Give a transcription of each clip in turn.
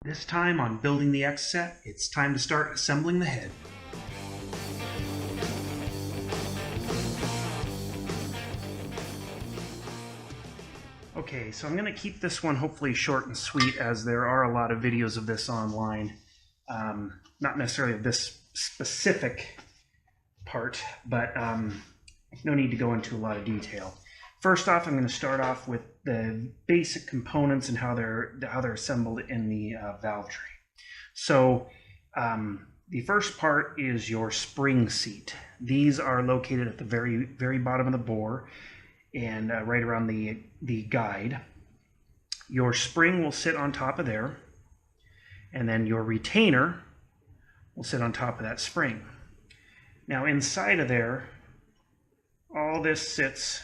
This time on Building the X Set, it's time to start assembling the head. Okay, so I'm going to keep this one hopefully short and sweet, as there are a lot of videos of this online. Not necessarily of this specific part, but no need to go into a lot of detail. First off, I'm going to start off with the basic components and how they're assembled in the valve train. So the first part is your spring seat. These are located at the very bottom of the bore and right around the guide. Your spring will sit on top of there, and then your retainer will sit on top of that spring. Now inside of there, all this sits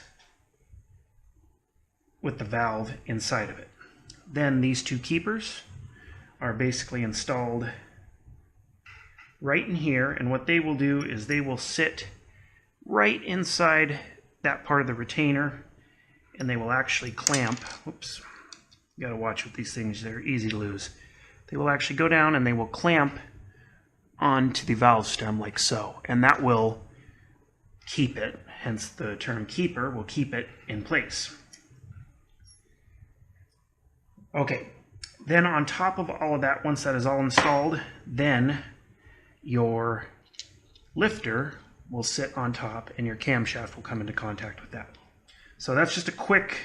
with the valve inside of it. Then these two keepers are basically installed right in here, and what they will do is they will sit right inside that part of the retainer, and they will actually clamp. Whoops, you gotta watch with these things, they're easy to lose. They will actually go down and they will clamp onto the valve stem like so, and that will keep it, hence the term keeper, will keep it in place. Okay, then on top of all of that, once that is all installed, then your lifter will sit on top and your camshaft will come into contact with that. So that's just a quick,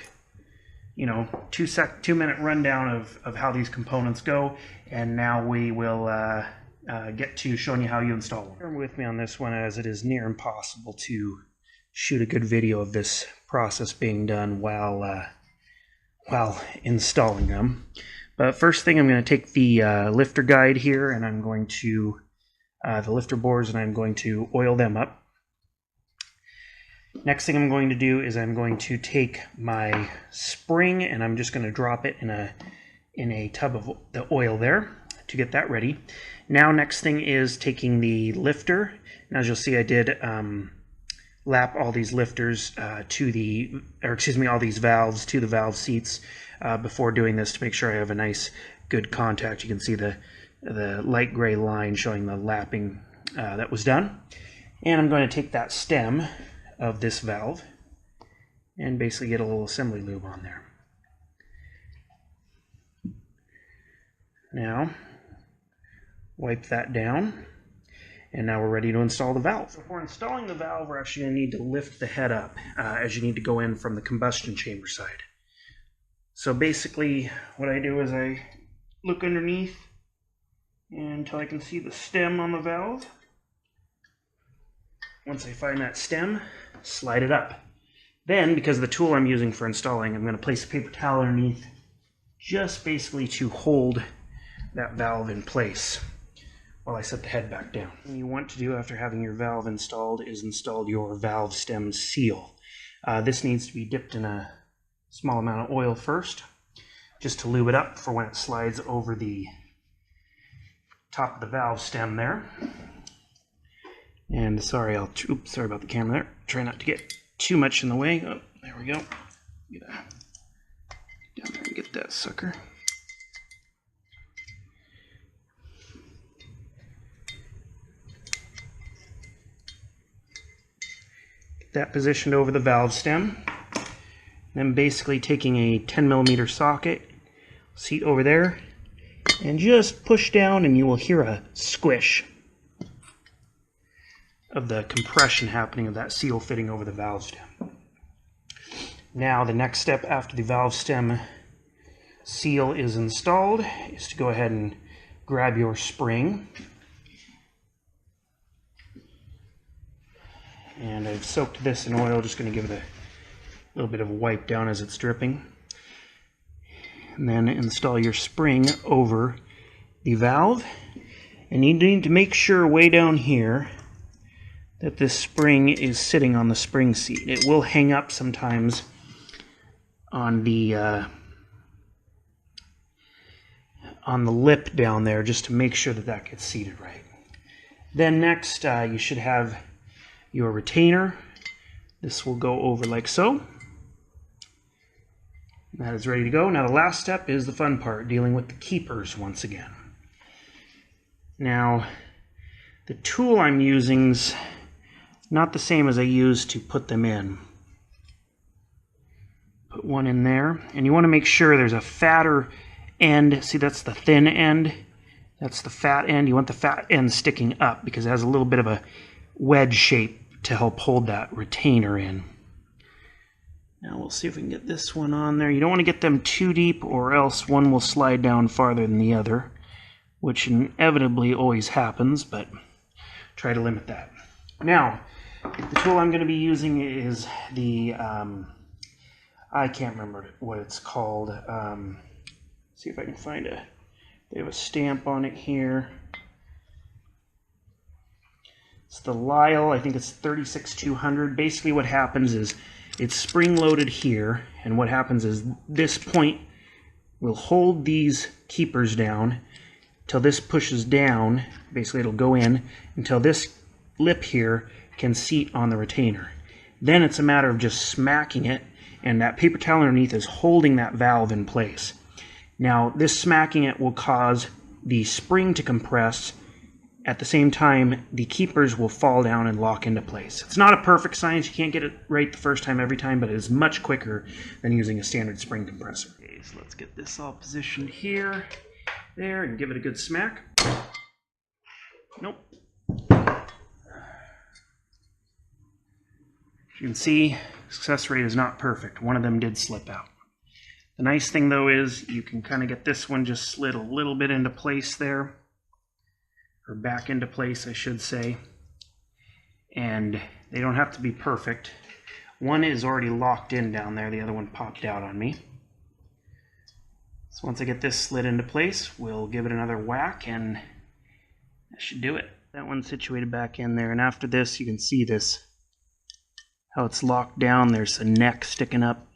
2-minute rundown of how these components go, and now we will get to showing you how you install them. Bear with me on this one, as it is near impossible to shoot a good video of this process being done while installing them. But first thing, I'm going to take the lifter guide here, and I'm going to the lifter bores, and I'm going to oil them up. Next thing I'm going to do is I'm going to take my spring, and I'm just going to drop it in a tub of the oil there to get that ready. Now next thing is taking the lifter, and as you'll see, I did lap all these lifters all these valves to the valve seats before doing this, to make sure I have a nice good contact. You can see the light gray line showing the lapping that was done. And I'm going to take that stem of this valve and basically get a little assembly lube on there. Now wipe that down, and now we're ready to install the valve. Before installing the valve, we're actually going to need to lift the head up, as you need to go in from the combustion chamber side. So basically what I do is I look underneath until I can see the stem on the valve. Once I find that stem, slide it up. Then, because of the tool I'm using for installing, I'm going to place a paper towel underneath, just basically to hold that valve in place while I set the head back down. What you want to do after having your valve installed is install your valve stem seal. This needs to be dipped in a small amount of oil first, just to lube it up for when it slides over the top of the valve stem there. And sorry about the camera there. Try not to get too much in the way. Oh, there we go. Get down there and get that sucker. Get that positioned over the valve stem. Then basically taking a 10mm socket, seat over there, and just push down, and you will hear a squish of the compression happening of that seal fitting over the valve stem. Now the next step after the valve stem seal is installed is to go ahead and grab your spring. And I've soaked this in oil, just going to give it a little bit of a wipe down as it's dripping. And then install your spring over the valve. And you need to make sure way down here that this spring is sitting on the spring seat. It will hang up sometimes on the lip down there, just to make sure that that gets seated right. Then next, you should have your retainer. This will go over like so. That is ready to go. Now the last step is the fun part, dealing with the keepers once again. Now, the tool I'm using's not the same as I used to put them in. Put one in there, and you want to make sure there's a fatter end. See, that's the thin end. That's the fat end. You want the fat end sticking up because it has a little bit of a wedge shape to help hold that retainer in. Now we'll see if we can get this one on there. You don't want to get them too deep or else one will slide down farther than the other, which inevitably always happens, but try to limit that. Now, the tool I'm going to be using is the, I can't remember what it's called. See if I can find they have a stamp on it here. It's the Lyle, I think it's 36200. Basically what happens is it's spring-loaded here, and what happens is this point will hold these keepers down till this pushes down. Basically it'll go in until this lip here can seat on the retainer. Then it's a matter of just smacking it, and that paper towel underneath is holding that valve in place. Now this smacking it will cause the spring to compress. At the same time, the keepers will fall down and lock into place. It's not a perfect science. You can't get it right the first time every time, but it is much quicker than using a standard spring compressor. Okay, so let's get this all positioned here, there, and give it a good smack. Nope. As you can see, success rate is not perfect. One of them did slip out. The nice thing though is you can kind of get this one just slid a little bit into place there. Or back into place, I should say. And they don't have to be perfect. One is already locked in down there, the other one popped out on me. So once I get this slid into place, we'll give it another whack and that should do it. That one's situated back in there, and after this you can see this, how it's locked down. There's a neck sticking up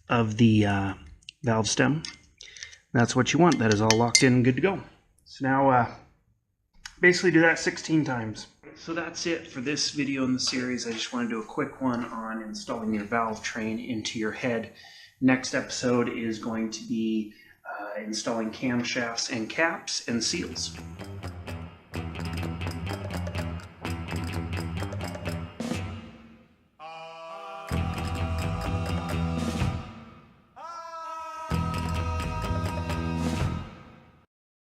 of the valve stem. That's what you want. That is all locked in and good to go. So now basically do that 16 times. So that's it for this video in the series. I just want to do a quick one on installing your valve train into your head. Next episode is going to be installing camshafts and caps and seals.